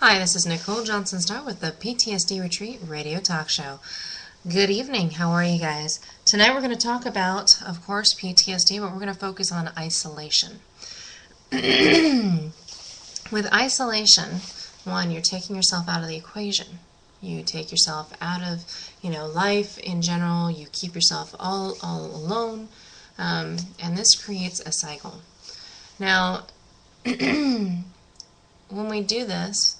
Hi, this is Nicole Johnson-Starr with the PTSD Retreat Radio Talk Show. Good evening. How are you guys? Tonight we're going to talk about, of course, PTSD, but we're going to focus on isolation. With isolation, one, you're taking yourself out of the equation. You take yourself out of, life in general. You keep yourself all alone, and this creates a cycle. Now, when we do this,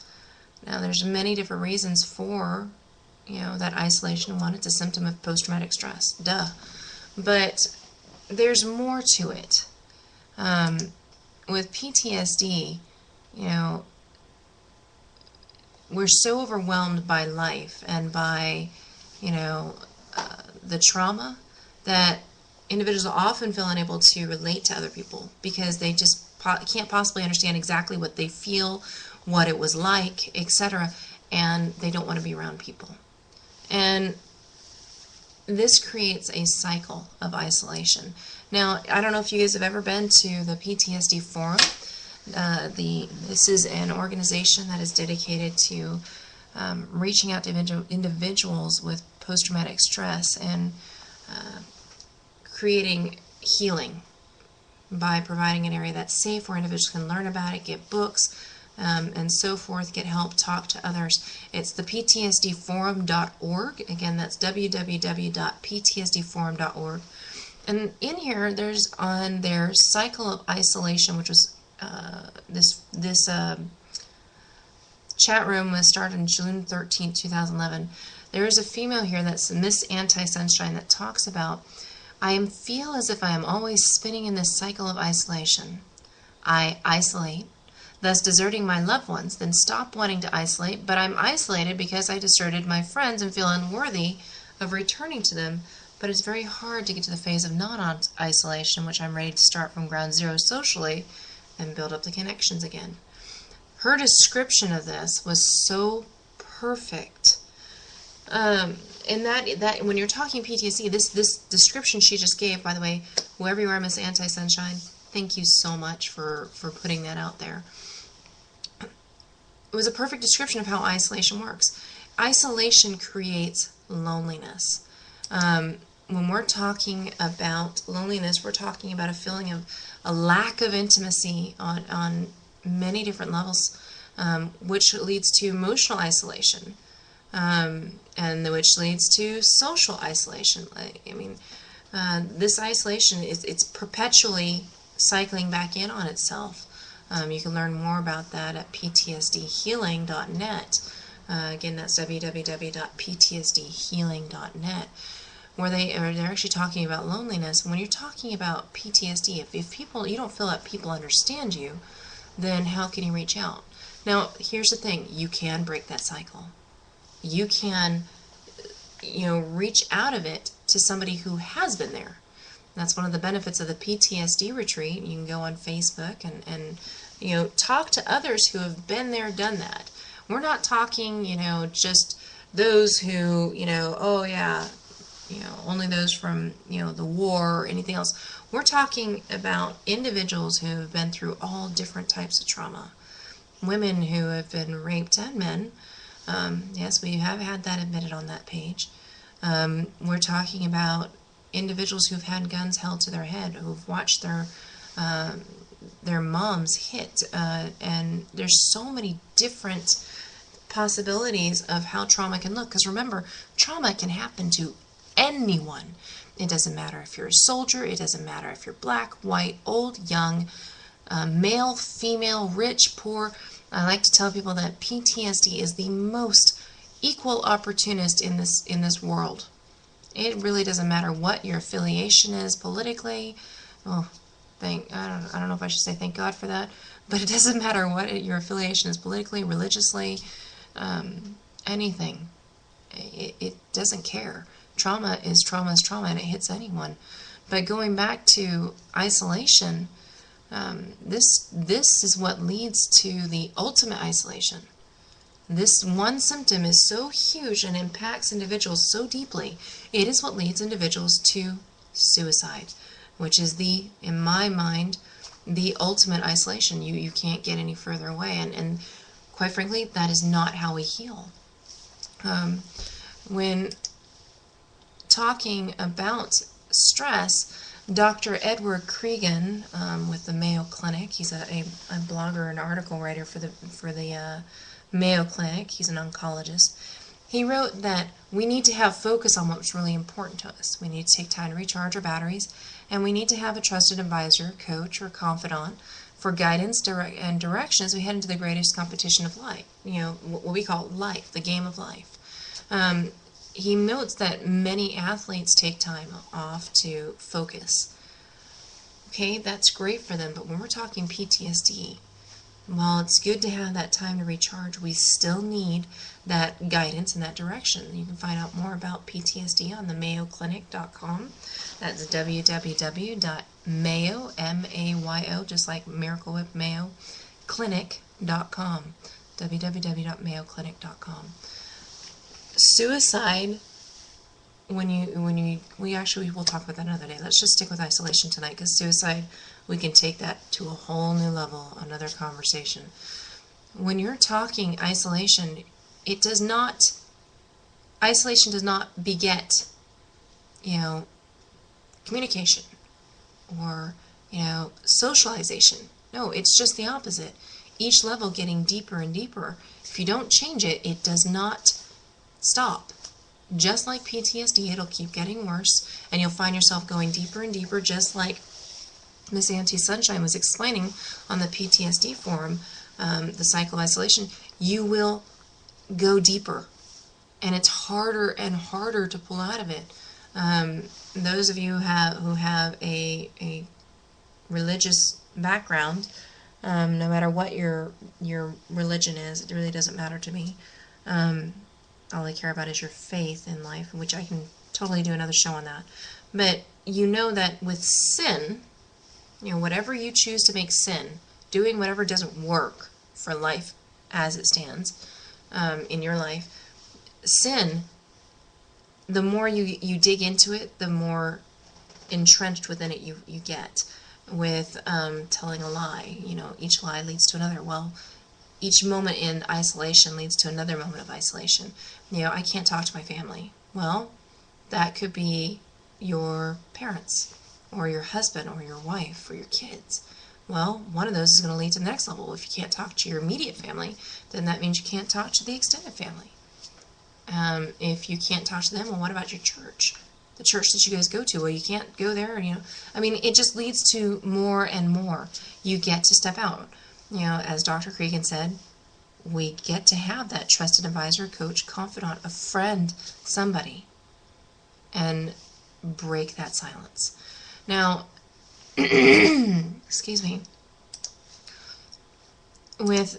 now there's many different reasons for, that isolation. One, it's a symptom of post-traumatic stress. Duh. But there's more to it. With PTSD, we're so overwhelmed by life and by, the trauma that individuals often feel unable to relate to other people because they just can't possibly understand exactly what they feel, what it was like, etc., and they don't want to be around people. And this creates a cycle of isolation. Now, I don't know if you guys have ever been to the PTSD Forum. This is an organization that is dedicated to reaching out to individuals with post-traumatic stress and creating healing by providing an area that's safe where individuals can learn about it, get books, and so forth, get help, talk to others. It's the PTSDforum.org. Again, that's www.ptsdforum.org. And in here, there's on their cycle of isolation, which was this chat room was started on June 13, 2011. There is a female here that's Miss Anti-Sunshine that talks about, I feel as if I am always spinning in this cycle of isolation. I isolate, thus deserting my loved ones, then stop wanting to isolate, but I'm isolated because I deserted my friends and feel unworthy of returning to them. But it's very hard to get to the phase of non-isolation, which I'm ready to start from ground zero socially and build up the connections again. Her description of this was so perfect. And that when you're talking PTSD, this description she just gave, by the way, whoever you are, Miss Anti-Sunshine, thank you so much for putting that out there. It was a perfect description of how isolation works. Isolation creates loneliness. When we're talking about loneliness, we're talking about a feeling of a lack of intimacy on many different levels, which leads to emotional isolation. And which leads to social isolation. This isolation it's perpetually cycling back in on itself. You can learn more about that at ptsdhealing.net. Again, that's www.ptsdhealing.net, where they're actually talking about loneliness. And when you're talking about PTSD, if people you don't feel that people understand you, then how can you reach out? Now, here's the thing: you can break that cycle. You can, reach out of it to somebody who has been there. That's one of the benefits of the PTSD retreat. You can go on Facebook and talk to others who have been there, done that. We're not talking, just those who, only those from, the war or anything else. We're talking about individuals who have been through all different types of trauma. Women who have been raped and men. Yes, we have had that admitted on that page. We're talking about individuals who've had guns held to their head, who've watched their moms hit, and there's so many different possibilities of how trauma can look. Because remember, trauma can happen to anyone. It doesn't matter if you're a soldier. It doesn't matter if you're black, white, old, young, male, female, rich, poor. I like to tell people that PTSD is the most equal opportunist in this world. It really doesn't matter what your affiliation is politically. Oh, I don't know if I should say thank God for that, but it doesn't matter what your affiliation is politically, religiously, anything. It doesn't care. Trauma is trauma, and it hits anyone. But going back to isolation, this is what leads to the ultimate isolation. This one symptom is so huge and impacts individuals so deeply, it is what leads individuals to suicide, which is in my mind, the ultimate isolation. You can't get any further away. And quite frankly, that is not how we heal. When talking about stress, Dr. Edward Cregan with the Mayo Clinic, he's a blogger and article writer for the Mayo Clinic. He's an oncologist. He wrote that we need to have focus on what's really important to us. We need to take time to recharge our batteries, and we need to have a trusted advisor, coach, or confidant for guidance and direction as we head into the greatest competition of life, what we call life, the game of life. He notes that many athletes take time off to focus. Okay, that's great for them, but when we're talking PTSD, while it's good to have that time to recharge, we still need that guidance and that direction. You can find out more about PTSD on the mayoclinic.com. That's www.mayo, M-A-Y-O, just like Miracle Whip Mayo, clinic.com, www.mayoclinic.com. Suicide, we'll talk about that another day. Let's just stick with isolation tonight, because suicide, we can take that to a whole new level, another conversation. When you're talking isolation, isolation does not beget, communication or, socialization. No, it's just the opposite. Each level getting deeper and deeper. If you don't change it, it does not stop. Just like PTSD, it'll keep getting worse, and you'll find yourself going deeper and deeper, just like Miss Auntie Sunshine was explaining on the PTSD forum, the cycle of isolation. You will go deeper, and it's harder and harder to pull out of it. Those of you who have a religious background, no matter what your religion is, it really doesn't matter to me. All I care about is your faith in life, which I can totally do another show on that. But you know that with sin, whatever you choose to make sin, doing whatever doesn't work for life as it stands in your life, sin, the more you dig into it, the more entrenched within it you get. With telling a lie, each lie leads to another. Well, each moment in isolation leads to another moment of isolation. I can't talk to my family. Well, that could be your parents, or your husband, or your wife, or your kids. Well, one of those is going to lead to the next level. If you can't talk to your immediate family, then that means you can't talk to the extended family. If you can't talk to them, well, what about your church? The church that you guys go to, well, you can't go there, it just leads to more and more. You get to step out. As Dr. Cregan said, we get to have that trusted advisor, coach, confidant, a friend, somebody, and break that silence. Now, excuse me, with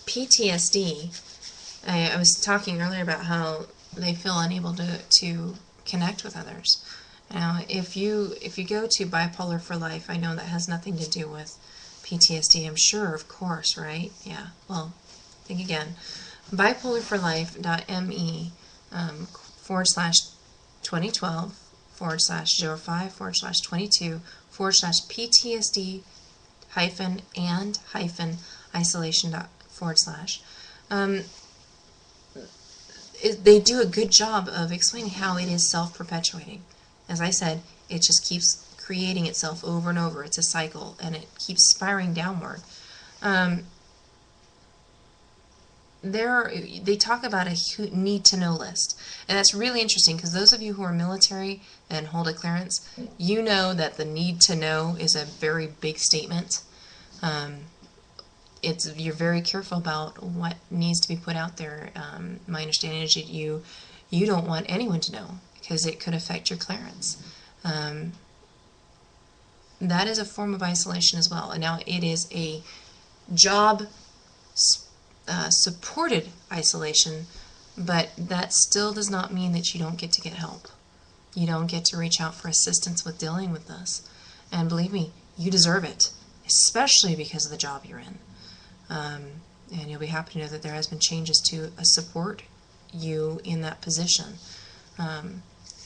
PTSD, I was talking earlier about how they feel unable to connect with others. Now, if you go to Bipolar for Life, I know that has nothing to do with PTSD, I'm sure, of course, right? Yeah, well, think again. bipolarforlife.me /2012/05/22/PTSD _isolation / they do a good job of explaining how it is self-perpetuating. As I said, it just keeps creating itself over and over. It's a cycle, and it keeps spiraling downward. They talk about a need-to-know list, and that's really interesting, because those of you who are military and hold a clearance, you know that the need-to-know is a very big statement. You're very careful about what needs to be put out there. My understanding is that you don't want anyone to know, because it could affect your clearance. That is a form of isolation as well. And now it is a job supported isolation, but that still does not mean that you don't get to get help. You don't get to reach out for assistance with dealing with this. And believe me, you deserve it, especially because of the job you're in. And you'll be happy to know that there has been changes to support you in that position.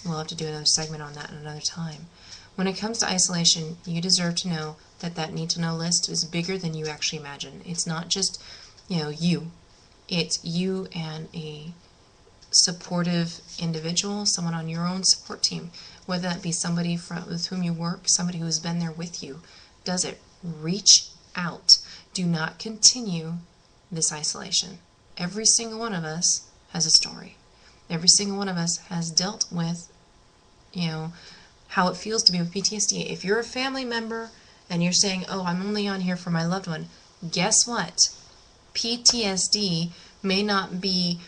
We'll have to do another segment on that in another time. When it comes to isolation, you deserve to know that need to know list is bigger than you actually imagine. It's not just, you. It's you and a supportive individual, someone on your own support team, whether that be somebody with whom you work, somebody who's been there with you. Does it? Reach out. Do not continue this isolation. Every single one of us has a story. Every single one of us has dealt with, how it feels to be with PTSD. If you're a family member and you're saying, oh, I'm only on here for my loved one, guess what? PTSD may not be,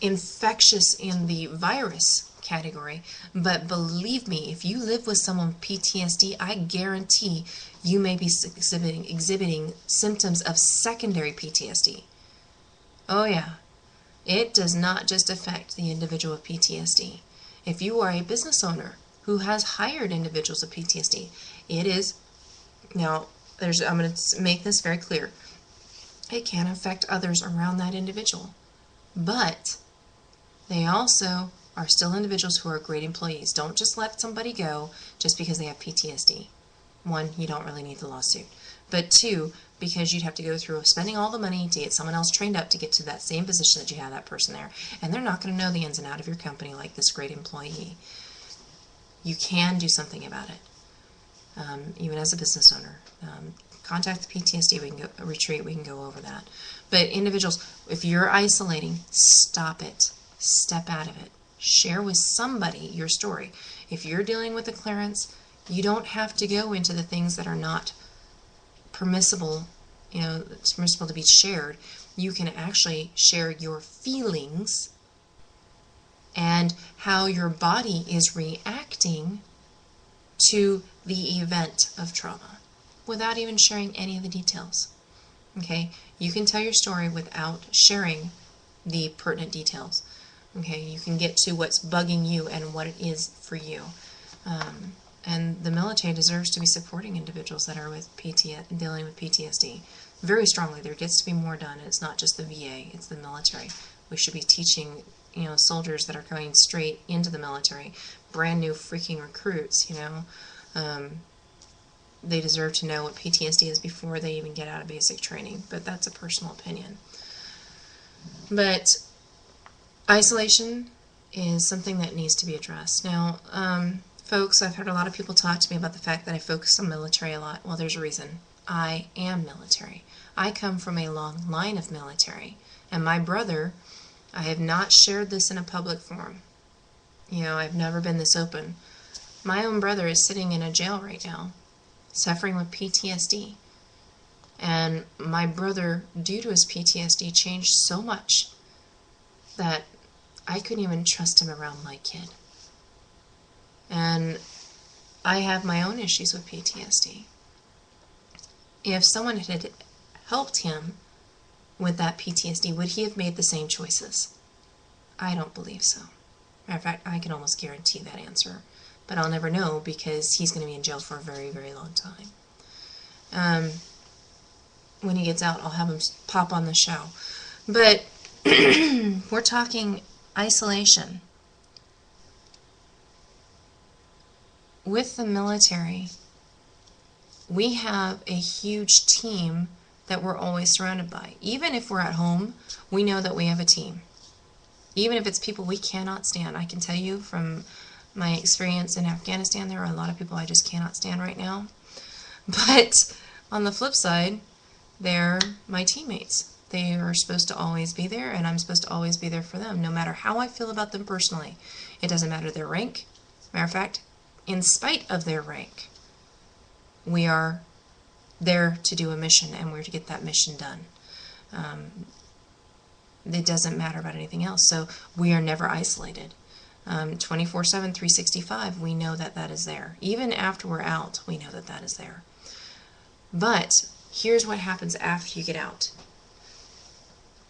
infectious in the virus category, but believe me, if you live with someone with PTSD, I guarantee you may be exhibiting symptoms of secondary PTSD. Oh yeah, it does not just affect the individual with PTSD. If you are a business owner who has hired individuals with PTSD, it is, I'm going to make this very clear, it can affect others around that individual. But they also are still individuals who are great employees. Don't just let somebody go just because they have PTSD. One, you don't really need the lawsuit. But two, because you'd have to go through spending all the money to get someone else trained up to get to that same position that you have that person there. And they're not going to know the ins and outs of your company like this great employee. You can do something about it, even as a business owner. Contact the PTSD, we can go retreat, we can go over that. But individuals, if you're isolating, stop it. Step out of it. Share with somebody your story. If you're dealing with a clearance, you don't have to go into the things that are not permissible, it's permissible to be shared. You can actually share your feelings and how your body is reacting to the event of trauma without even sharing any of the details. Okay? You can tell your story without sharing the pertinent details. Okay? You can get to what's bugging you and what it is for you. And the military deserves to be supporting individuals that are with dealing with PTSD very strongly. There gets to be more done. It's not just the VA, it's the military. We should be teaching, soldiers that are going straight into the military, brand new freaking recruits, they deserve to know what PTSD is before they even get out of basic training. But that's a personal opinion. But isolation is something that needs to be addressed. Now, folks, I've heard a lot of people talk to me about the fact that I focus on military a lot. Well, there's a reason. I am military. I come from a long line of military. And my brother, I have not shared this in a public forum. I've never been this open. My own brother is sitting in a jail right now, suffering with PTSD. And my brother, due to his PTSD, changed so much that I couldn't even trust him around my kid. And I have my own issues with PTSD. If someone had helped him with that PTSD, would he have made the same choices? I don't believe so. Matter of fact, I can almost guarantee that answer. But I'll never know because he's going to be in jail for a very, very long time. When he gets out, I'll have him pop on the show. But we're talking isolation. With the military, we have a huge team that we're always surrounded by. Even if we're at home, we know that we have a team. Even if it's people we cannot stand. I can tell you from my experience in Afghanistan, there are a lot of people I just cannot stand right now. But on the flip side, they're my teammates. They are supposed to always be there, and I'm supposed to always be there for them, no matter how I feel about them personally. It doesn't matter their rank. Matter of fact, in spite of their rank, we are there to do a mission, and we're to get that mission done. It doesn't matter about anything else, so we are never isolated. 24/7, 365, we know that that is there. Even after we're out, we know that that is there. But here's what happens after you get out.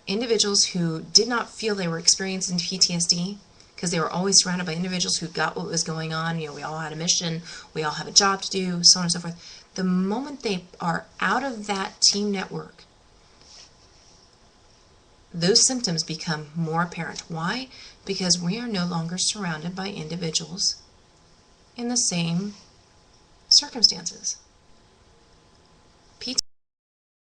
Individuals who did not feel they were experiencing PTSD because they were always surrounded by individuals who got what was going on. We all had a mission, we all have a job to do, so on and so forth. The moment they are out of that team network, those symptoms become more apparent. Why? Because we are no longer surrounded by individuals in the same circumstances.